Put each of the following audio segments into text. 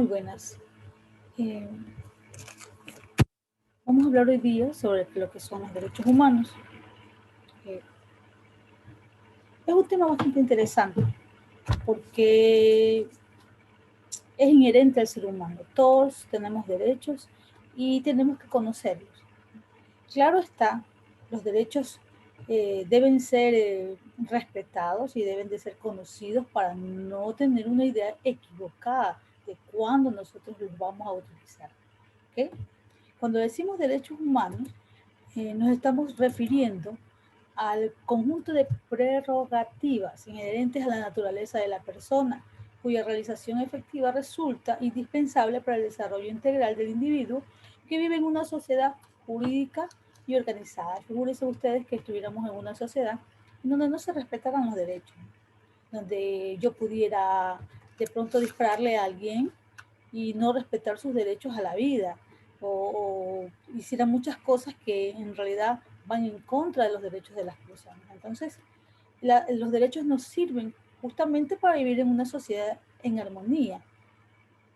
Muy buenas. Eh, Vamos a hablar hoy día sobre lo que son los derechos humanos. Eh, es un tema bastante interesante porque es inherente al ser humano. Todos tenemos derechos y tenemos que conocerlos. Claro está, los derechos deben ser respetados y deben de ser conocidos para no tener una idea equivocada de cuándo nosotros los vamos a utilizar. ¿Okay? Cuando decimos derechos humanos, nos estamos refiriendo al conjunto de prerrogativas inherentes a la naturaleza de la persona, cuya realización efectiva resulta indispensable para el desarrollo integral del individuo que vive en una sociedad jurídica y organizada. Figúrense ustedes que estuviéramos en una sociedad en donde no se respetaran los derechos, donde yo pudiera de pronto dispararle a alguien y no respetar sus derechos a la vida, o hiciera muchas cosas que en realidad van en contra de los derechos de las personas. Entonces, los derechos nos sirven justamente para vivir en una sociedad en armonía,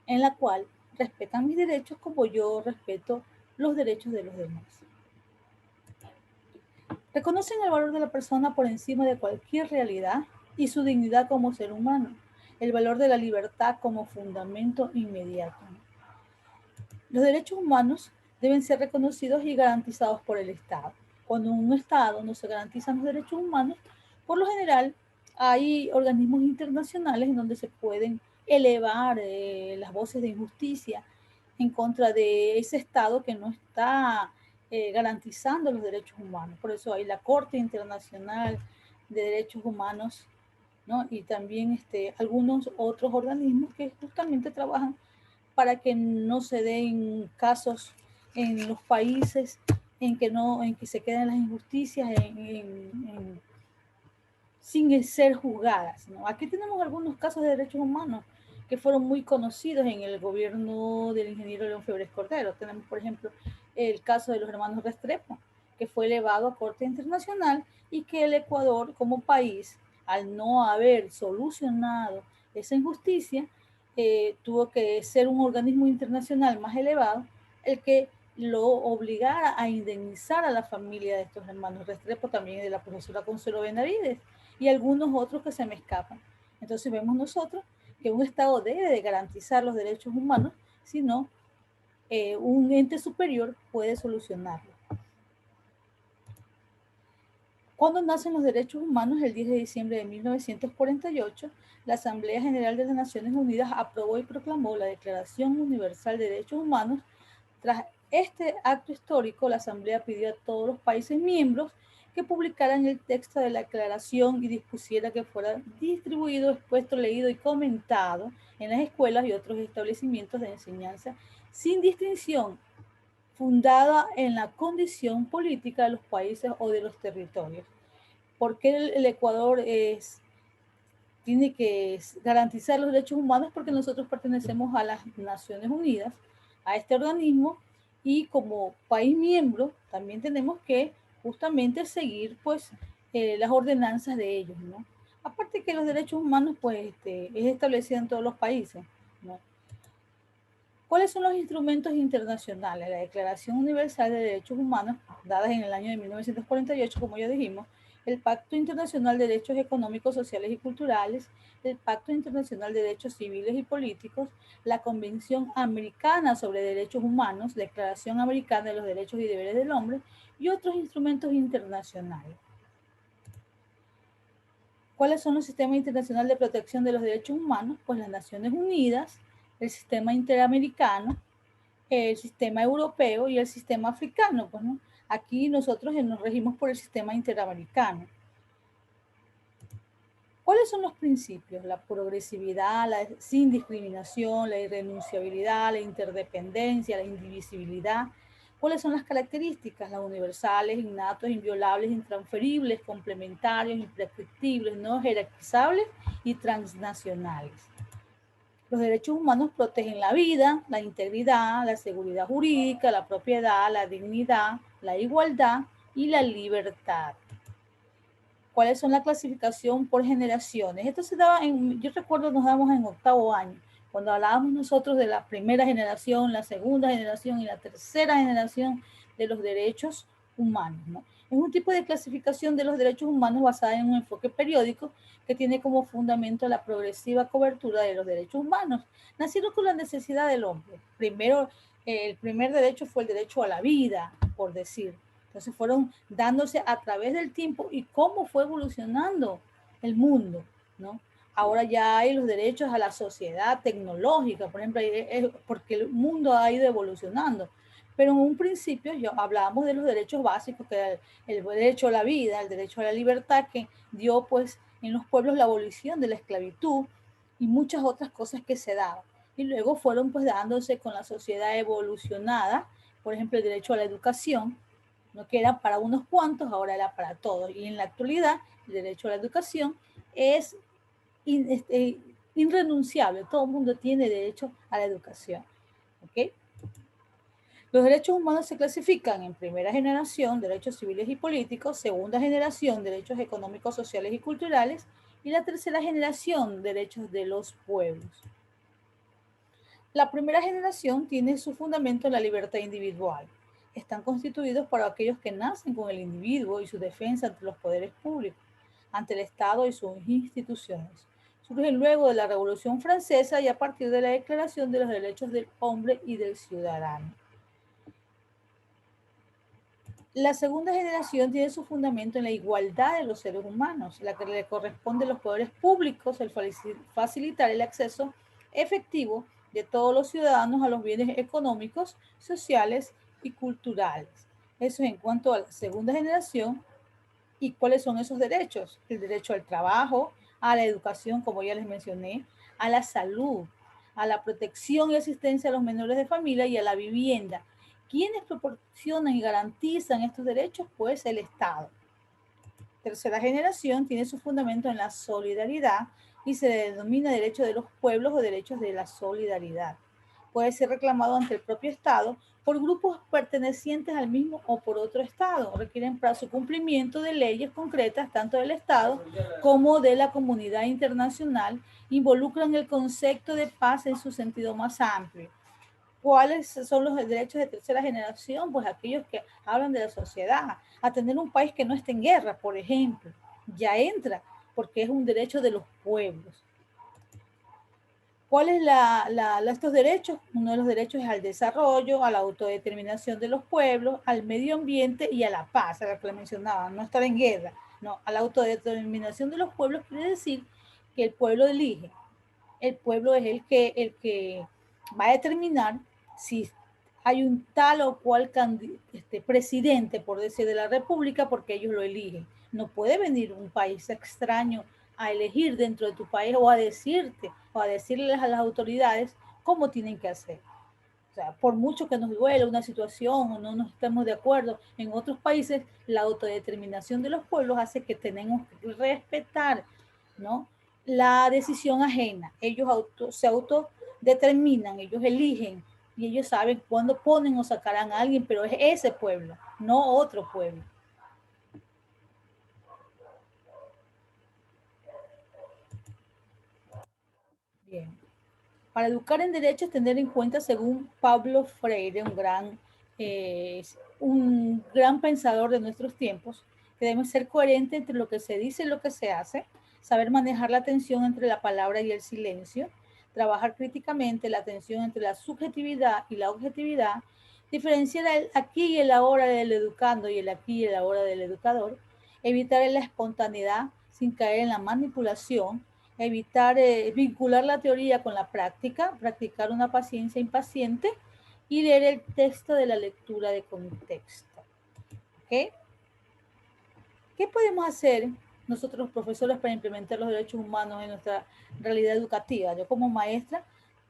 en la cual respetan mis derechos como yo respeto los derechos de los demás. Reconocen el valor de la persona por encima de cualquier realidad y su dignidad como ser humano, el valor de la libertad como fundamento inmediato. Los derechos humanos deben ser reconocidos y garantizados por el Estado. Cuando en un Estado no se garantizan los derechos humanos, por lo general hay organismos internacionales en donde se pueden elevar las voces de injusticia en contra de ese Estado que no está garantizando los derechos humanos. Por eso hay la Corte Internacional de Derechos Humanos, ¿no? Y también algunos otros organismos que justamente trabajan para que no se den casos en los países en que se queden las injusticias sin ser juzgadas, ¿no? Aquí tenemos algunos casos de derechos humanos que fueron muy conocidos en el gobierno del ingeniero León Febres Cordero. Tenemos, por ejemplo, el caso de los hermanos Restrepo, que fue elevado a Corte Internacional y que el Ecuador como país, al no haber solucionado esa injusticia, tuvo que ser un organismo internacional más elevado el que lo obligara a indemnizar a la familia de estos hermanos Restrepo, también de la profesora Consuelo Benavides y algunos otros que se me escapan. Entonces vemos nosotros que un Estado debe de garantizar los derechos humanos, sino un ente superior puede solucionarlo. Cuando nacen los derechos humanos, el 10 de diciembre de 1948, la Asamblea General de las Naciones Unidas aprobó y proclamó la Declaración Universal de Derechos Humanos. Tras este acto histórico, la Asamblea pidió a todos los países miembros que publicaran el texto de la declaración y dispusiera que fuera distribuido, expuesto, leído y comentado en las escuelas y otros establecimientos de enseñanza sin distinción, fundada en la condición política de los países o de los territorios. ¿Por qué el Ecuador tiene que garantizar los derechos humanos? Porque nosotros pertenecemos a las Naciones Unidas, a este organismo, y como país miembro también tenemos que justamente seguir pues las ordenanzas de ellos, ¿no? Aparte que los derechos humanos pues es establecido en todos los países, ¿no? ¿Cuáles son los instrumentos internacionales? La Declaración Universal de Derechos Humanos, dada en el año de 1948, como ya dijimos, el Pacto Internacional de Derechos Económicos, Sociales y Culturales, el Pacto Internacional de Derechos Civiles y Políticos, la Convención Americana sobre Derechos Humanos, Declaración Americana de los Derechos y Deberes del Hombre y otros instrumentos internacionales. ¿Cuáles son los sistemas internacionales de protección de los derechos humanos? Pues las Naciones Unidas, el sistema interamericano, el sistema europeo y el sistema africano. Pues, ¿no? Aquí nosotros nos regimos por el sistema interamericano. ¿Cuáles son los principios? La progresividad, la sin discriminación, la irrenunciabilidad, la interdependencia, la indivisibilidad. ¿Cuáles son las características? Las universales, innatos, inviolables, intransferibles, complementarios, imprescriptibles, no jerarquizables y transnacionales. Los derechos humanos protegen la vida, la integridad, la seguridad jurídica, la propiedad, la dignidad, la igualdad y la libertad. ¿Cuáles son la clasificación por generaciones? Esto se daba yo recuerdo nos damos en octavo año, Cuando hablábamos nosotros de la primera generación, la segunda generación y la tercera generación de los derechos humanos, ¿no? Es un tipo de clasificación de los derechos humanos basada en un enfoque periódico que tiene como fundamento la progresiva cobertura de los derechos humanos, nacieron con la necesidad del hombre. Primero, el primer derecho fue el derecho a la vida, por decir. Entonces fueron dándose a través del tiempo y cómo fue evolucionando el mundo, ¿no? Ahora ya hay los derechos a la sociedad tecnológica, por ejemplo, porque el mundo ha ido evolucionando. Pero en un principio hablábamos de los derechos básicos, que era el derecho a la vida, el derecho a la libertad, que dio pues en los pueblos la abolición de la esclavitud y muchas otras cosas que se daban. Y luego fueron pues dándose con la sociedad evolucionada, por ejemplo, el derecho a la educación, no que era para unos cuantos, ahora era para todos. Y en la actualidad, el derecho a la educación es irrenunciable. Todo el mundo tiene derecho a la educación. ¿Okay? Los derechos humanos se clasifican en primera generación, derechos civiles y políticos, segunda generación, derechos económicos, sociales y culturales, y la tercera generación, derechos de los pueblos. La primera generación tiene su fundamento en la libertad individual. Están constituidos por aquellos que nacen con el individuo y su defensa ante los poderes públicos, ante el Estado y sus instituciones. Surgen luego de la Revolución Francesa y a partir de la Declaración de los Derechos del Hombre y del Ciudadano. La segunda generación tiene su fundamento en la igualdad de los seres humanos, la que le corresponde a los poderes públicos el facilitar el acceso efectivo de todos los ciudadanos a los bienes económicos, sociales y culturales. Eso es en cuanto a la segunda generación. ¿Y cuáles son esos derechos? El derecho al trabajo, a la educación, como ya les mencioné, a la salud, a la protección y asistencia a los menores de familia y a la vivienda. ¿Quiénes proporcionan y garantizan estos derechos? Pues el Estado. Tercera generación tiene su fundamento en la solidaridad y se denomina derecho de los pueblos o derechos de la solidaridad. Puede ser reclamado ante el propio Estado por grupos pertenecientes al mismo o por otro Estado. Requieren para su cumplimiento de leyes concretas tanto del Estado como de la comunidad internacional. Involucran el concepto de paz en su sentido más amplio. ¿Cuáles son los derechos de tercera generación? Pues aquellos que hablan de la sociedad, a tener un país que no esté en guerra, por ejemplo, ya entra, porque es un derecho de los pueblos. ¿Cuáles estos derechos? Uno de los derechos es al desarrollo, a la autodeterminación de los pueblos, al medio ambiente y a la paz, a la que le mencionaba, no estar en guerra. No, a la autodeterminación de los pueblos quiere decir que el pueblo elige. El pueblo es el que va a determinar si hay un tal o cual presidente, por decir, de la República, porque ellos lo eligen. No puede venir un país extraño a elegir dentro de tu país o a decirte o a decirles a las autoridades cómo tienen que hacer. O sea, por mucho que nos duele una situación o no nos estemos de acuerdo, en otros países la autodeterminación de los pueblos hace que tenemos que respetar, ¿no?, la decisión ajena. Ellos se autodeterminan, ellos eligen y ellos saben cuándo ponen o sacarán a alguien, pero es ese pueblo, no otro pueblo. Bien. Para educar en derechos, tener en cuenta, según Pablo Freire, un gran pensador de nuestros tiempos, que debemos ser coherentes entre lo que se dice y lo que se hace, saber manejar la tensión entre la palabra y el silencio, trabajar críticamente la tensión entre la subjetividad y la objetividad, diferenciar el aquí y el ahora del educando y el aquí y el ahora del educador, evitar la espontaneidad sin caer en la manipulación, evitar vincular la teoría con la práctica, practicar una paciencia impaciente y leer el texto de la lectura de contexto. ¿Okay? ¿Qué podemos hacer nosotros los profesores para implementar los derechos humanos en nuestra realidad educativa? Yo como maestra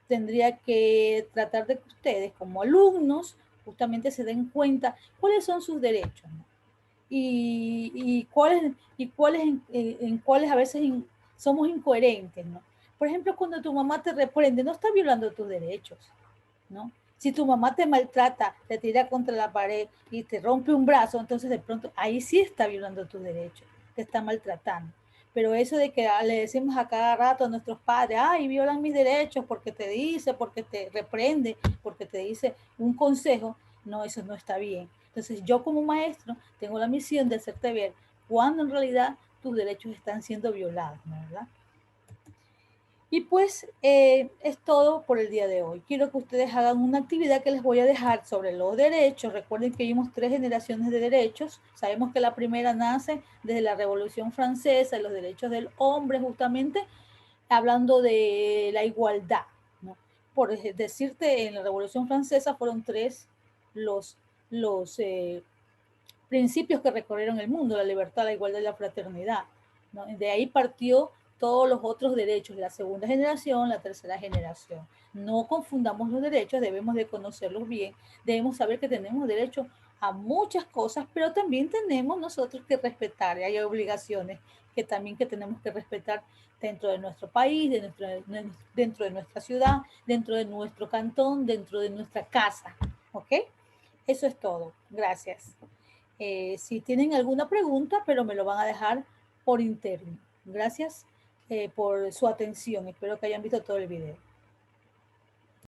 tendría que tratar de que ustedes como alumnos justamente se den cuenta cuáles son sus derechos, ¿no? y cuáles en cuáles a veces somos incoherentes, ¿no? Por ejemplo, cuando tu mamá te reprende, no está violando tus derechos, ¿no? Si tu mamá te maltrata, te tira contra la pared y te rompe un brazo, entonces de pronto ahí sí está violando tus derechos, te está maltratando. Pero eso de que le decimos a cada rato a nuestros padres, ay, violan mis derechos porque te dice, porque te reprende, porque te dice un consejo, no, eso no está bien. Entonces yo como maestro tengo la misión de hacerte ver cuando en realidad tus derechos están siendo violados, ¿verdad? Y pues es todo por el día de hoy. Quiero que ustedes hagan una actividad que les voy a dejar sobre los derechos. Recuerden que vimos 3 generaciones de derechos. Sabemos que la primera nace desde la Revolución Francesa, los derechos del hombre, justamente hablando de la igualdad, ¿no? Por decirte, en la Revolución Francesa fueron 3 los principios que recorrieron el mundo: la libertad, la igualdad y la fraternidad, ¿no? De ahí partió todos los otros derechos, la segunda generación, la tercera generación. No confundamos los derechos, debemos de conocerlos bien, debemos saber que tenemos derecho a muchas cosas, pero también tenemos nosotros que respetar, y hay obligaciones que también que tenemos que respetar dentro de nuestro país, dentro de nuestra ciudad, dentro de nuestro cantón, dentro de nuestra casa, ¿ok? Eso es todo. Gracias. Si tienen alguna pregunta, pero me lo van a dejar por interno. Gracias por su atención. Espero que hayan visto todo el video.